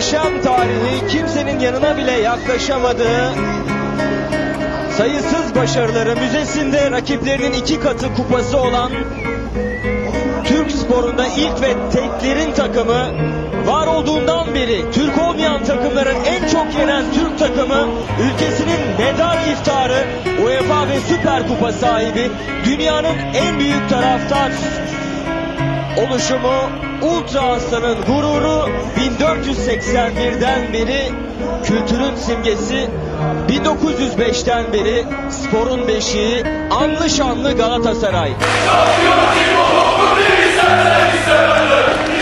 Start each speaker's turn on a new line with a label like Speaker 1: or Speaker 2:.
Speaker 1: muhteşem tarihi, kimsenin yanına bile yaklaşamadığı sayısız başarıları, müzesinde rakiplerinin 2 katı kupası olan Türk sporunda ilk ve teklerin takımı, var olduğundan beri Türk olmayan takımların en çok yenen Türk takımı, ülkesinin medal iftiharı, UEFA ve Süper Kupa sahibi, dünyanın en büyük taraftar oluşumu, Ultra Aslan'ın gururu, 1481'den beri kültürün simgesi, 1905'ten beri sporun beşiği, anlı şanlı Galatasaray.
Speaker 2: Şampiyon kim olur, bu bir severler.